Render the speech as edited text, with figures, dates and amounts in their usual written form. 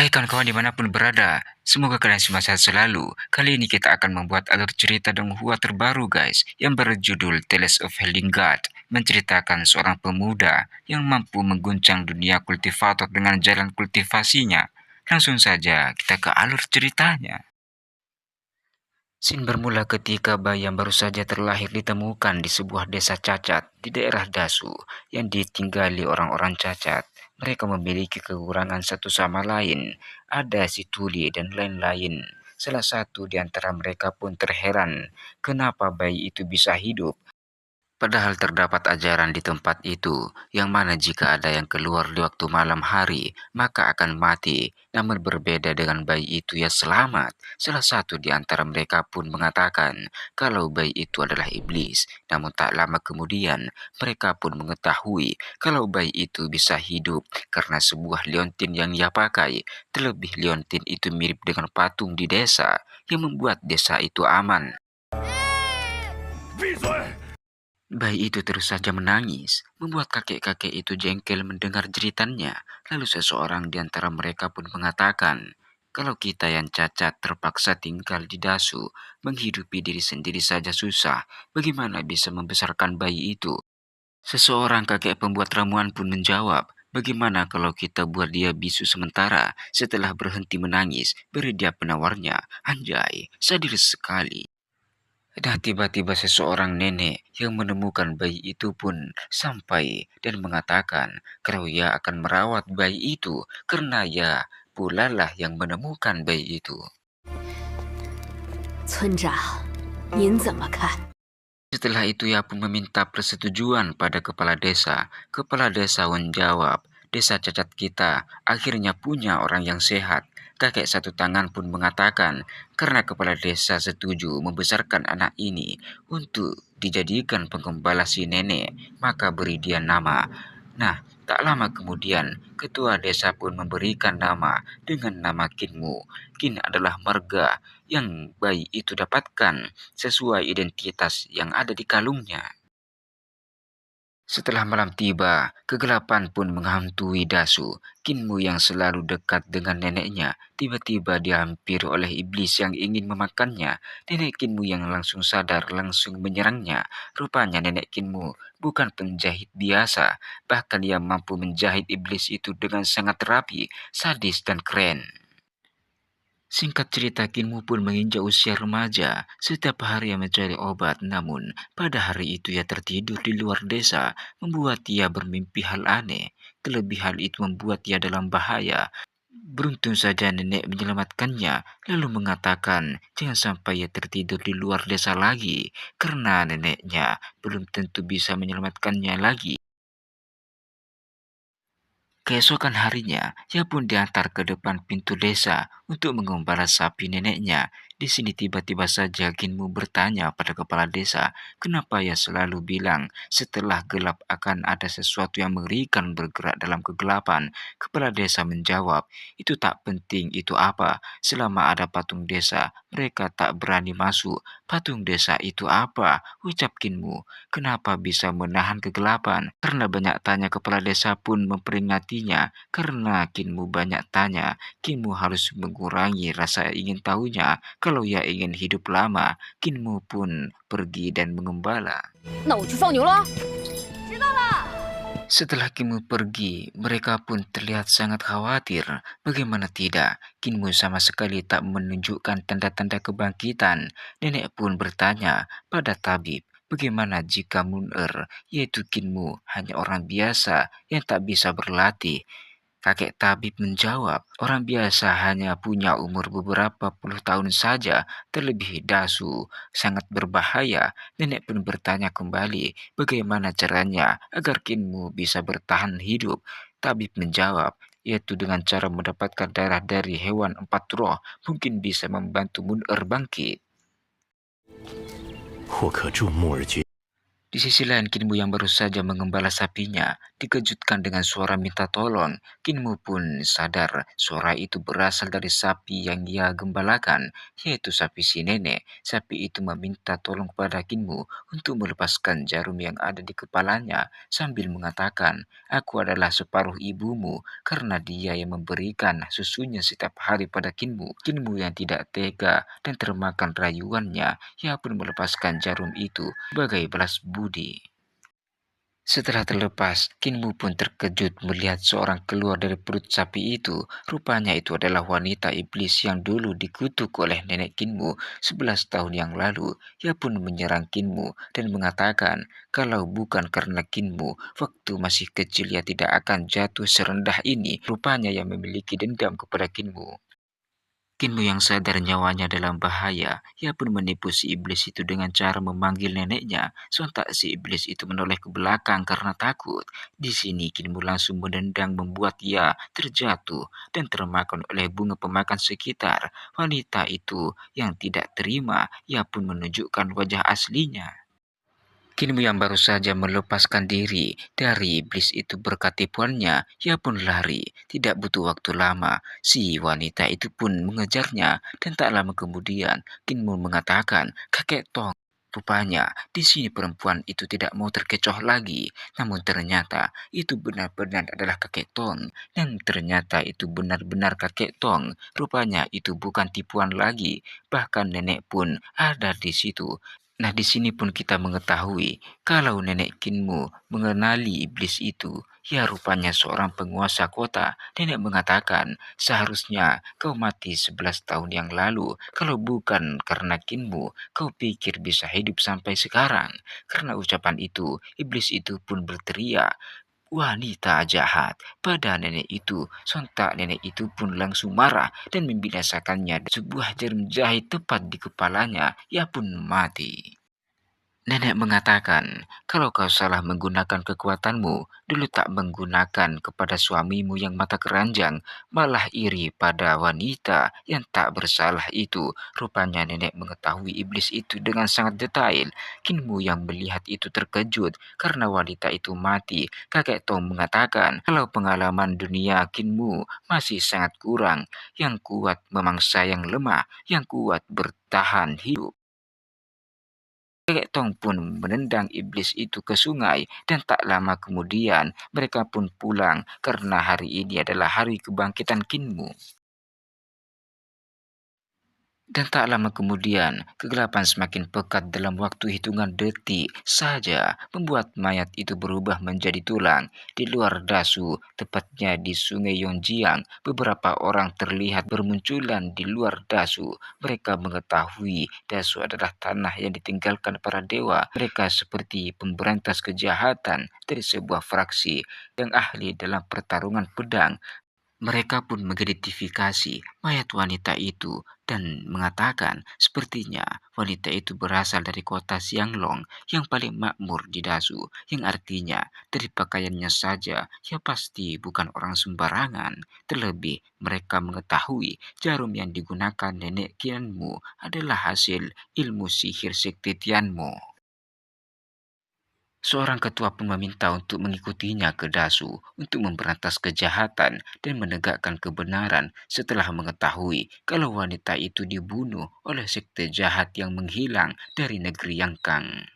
Hai kawan-kawan dimanapun berada, semoga kalian semua sehat selalu. Kali ini kita akan membuat alur cerita dan hua terbaru guys, yang berjudul Tales of Hellingard, menceritakan seorang pemuda yang mampu mengguncang dunia kultivator dengan jalan kultivasinya. Langsung saja kita ke alur ceritanya. Scene bermula ketika bayi yang baru saja terlahir ditemukan di sebuah desa cacat di daerah Dasu yang ditinggali orang-orang cacat. Mereka memiliki kekurangan satu sama lain, ada si tuli dan lain-lain. Salah satu di antara mereka pun terheran kenapa bayi itu bisa hidup. Padahal terdapat ajaran di tempat itu, yang mana jika ada yang keluar di waktu malam hari, maka akan mati. Namun berbeda dengan bayi itu yang selamat. Salah satu di antara mereka pun mengatakan kalau bayi itu adalah iblis. Namun tak lama kemudian, mereka pun mengetahui kalau bayi itu bisa hidup karena sebuah liontin yang ia pakai. Terlebih liontin itu mirip dengan patung di desa, yang membuat desa itu aman. Bayi itu terus saja menangis, membuat kakek-kakek itu jengkel mendengar jeritannya. Lalu seseorang di antara mereka pun mengatakan, kalau kita yang cacat terpaksa tinggal di dasu, menghidupi diri sendiri saja susah, bagaimana bisa membesarkan bayi itu? Seseorang kakek pembuat ramuan pun menjawab, bagaimana kalau kita buat dia bisu sementara, setelah berhenti menangis, beri dia penawarnya. Anjay, sadis sekali. Dan tiba-tiba seseorang nenek yang menemukan bayi itu pun sampai dan mengatakan kalau ia akan merawat bayi itu karena ia pula lah yang menemukan bayi itu. 村长，您怎么看？ Setelah itu ia pun meminta persetujuan pada kepala desa. Kepala desa menjawab, desa cacat kita akhirnya punya orang yang sehat. Kakek satu tangan pun mengatakan, karena kepala desa setuju membesarkan anak ini untuk dijadikan penggembala si nenek, maka beri dia nama. Nah, tak lama kemudian, ketua desa pun memberikan nama dengan nama Kinmu. Kin adalah marga yang bayi itu dapatkan sesuai identitas yang ada di kalungnya. Setelah malam tiba, kegelapan pun menghantui Dasu. Kinmu yang selalu dekat dengan neneknya, tiba-tiba dihampiri oleh iblis yang ingin memakannya. Nenek Kinmu yang langsung sadar langsung menyerangnya. Rupanya nenek Kinmu bukan penjahit biasa, bahkan ia mampu menjahit iblis itu dengan sangat rapi, sadis, dan keren. Singkat cerita, Kinmu pun menginjak usia remaja. Setiap hari ia mencari obat, namun pada hari itu ia tertidur di luar desa, membuat ia bermimpi hal aneh. Terlebih hal itu membuat ia dalam bahaya. Beruntung saja nenek menyelamatkannya, lalu mengatakan jangan sampai ia tertidur di luar desa lagi, karena neneknya belum tentu bisa menyelamatkannya lagi. Keesokan harinya, ia pun diantar ke depan pintu desa untuk mengembala sapi neneknya. Di sini tiba-tiba saja Kinmu bertanya pada kepala desa, kenapa ia selalu bilang setelah gelap akan ada sesuatu yang mengerikan bergerak dalam kegelapan. Kepala desa menjawab, itu tak penting itu apa, selama ada patung desa, mereka tak berani masuk. Patung desa itu apa? Ucap Kinmu. Kenapa bisa menahan kegelapan? Karena banyak tanya, kepala desa pun memperingatnya. Karena Kinmu banyak tanya, Kinmu harus mengurangi rasa ingin tahunya. Kalau ia ingin hidup lama, Kinmu pun pergi dan mengembala. 那我去放牛了。 Setelah Kinmu pergi, mereka pun terlihat sangat khawatir. Bagaimana tidak, Kinmu sama sekali tak menunjukkan tanda-tanda kebangkitan. Nenek pun bertanya pada tabib, bagaimana jika Mun'er, yaitu Kinmu, hanya orang biasa yang tak bisa berlatih? Kakek tabib menjawab, orang biasa hanya punya umur beberapa puluh tahun saja, terlebih Dasu sangat berbahaya. Nenek pun bertanya kembali, bagaimana caranya agar Kinmu bisa bertahan hidup? Tabib menjawab, yaitu dengan cara mendapatkan darah dari hewan empat roh, mungkin bisa membantu Mun'er bangkit. 或可助木耳决 Di sisi lain, Kinmu yang baru saja mengembala sapinya dikejutkan dengan suara minta tolong. Kinmu pun sadar suara itu berasal dari sapi yang ia gembalakan, yaitu sapi si nenek. Sapi itu meminta tolong kepada Kinmu untuk melepaskan jarum yang ada di kepalanya sambil mengatakan, "Aku adalah separuh ibumu," karena dia yang memberikan susunya setiap hari pada Kinmu. Kinmu yang tidak tega dan termakan rayuannya, ia pun melepaskan jarum itu sebagai balas budi. Setelah terlepas, Kinmu pun terkejut melihat seorang keluar dari perut sapi itu. Rupanya itu adalah wanita iblis yang dulu dikutuk oleh nenek Kinmu 11 tahun yang lalu. Ia pun menyerang Kinmu dan mengatakan kalau bukan karena Kinmu, waktu masih kecil ia tidak akan jatuh serendah ini. Rupanya ia memiliki dendam kepada Kinmu. Kinmu yang sadar nyawanya dalam bahaya, ia pun menipu si iblis itu dengan cara memanggil neneknya. Sontak si iblis itu menoleh ke belakang karena takut. Di sini Kinmu langsung menendang membuat ia terjatuh dan termakan oleh bunga pemakan sekitar. Wanita itu yang tidak terima, ia pun menunjukkan wajah aslinya. Kinmu yang baru saja melepaskan diri dari iblis itu berkat tipuannya, ia pun lari. Tidak butuh waktu lama, si wanita itu pun mengejarnya dan tak lama kemudian Kinmu mengatakan, "Kakek Tong." Rupanya di sini perempuan itu tidak mau terkecoh lagi, namun ternyata itu benar-benar adalah kakek Tong dan ternyata itu benar-benar kakek Tong. Rupanya itu bukan tipuan lagi, bahkan nenek pun ada di situ. Nah, di sini pun kita mengetahui kalau nenek Kinmu mengenali iblis itu, ya rupanya seorang penguasa kota. Nenek mengatakan, seharusnya kau mati 11 tahun yang lalu. Kalau bukan karena Kinmu, kau pikir bisa hidup sampai sekarang. Karena ucapan itu, iblis itu pun berteriak, "Wanita jahat!" Pada nenek itu. Sontak nenek itu pun langsung marah dan membinasakannya. Sebuah jarum jahit tepat di kepalanya, ia pun mati. Nenek mengatakan, kalau kau salah menggunakan kekuatanmu, dulu tak menggunakan kepada suamimu yang mata keranjang, malah iri pada wanita yang tak bersalah itu. Rupanya nenek mengetahui iblis itu dengan sangat detail. Kinmu yang melihat itu terkejut karena wanita itu mati. Kakek Tom mengatakan, kalau pengalaman dunia Kinmu masih sangat kurang, yang kuat memangsa yang lemah, yang kuat bertahan hidup. Kakek Tong pun menendang iblis itu ke sungai dan tak lama kemudian mereka pun pulang karena hari ini adalah hari kebangkitan Kinmu. Dan tak lama kemudian, kegelapan semakin pekat dalam waktu hitungan detik saja membuat mayat itu berubah menjadi tulang. Di luar dasu, tepatnya di sungai Yongjiang, beberapa orang terlihat bermunculan di luar dasu. Mereka mengetahui dasu adalah tanah yang ditinggalkan para dewa. Mereka seperti pemberantas kejahatan dari sebuah fraksi yang ahli dalam pertarungan pedang. Mereka pun mengidentifikasi mayat wanita itu dan mengatakan sepertinya wanita itu berasal dari kota Xianglong yang paling makmur di Dasu, yang artinya dari pakaiannya saja ia pasti bukan orang sembarangan. Terlebih mereka mengetahui jarum yang digunakan nenek Kianmu adalah hasil ilmu sihir sekte Tianmo. Seorang ketua pun meminta untuk mengikutinya ke Dasu untuk memberantas kejahatan dan menegakkan kebenaran setelah mengetahui kalau wanita itu dibunuh oleh sekte jahat yang menghilang dari negeri Yangkang.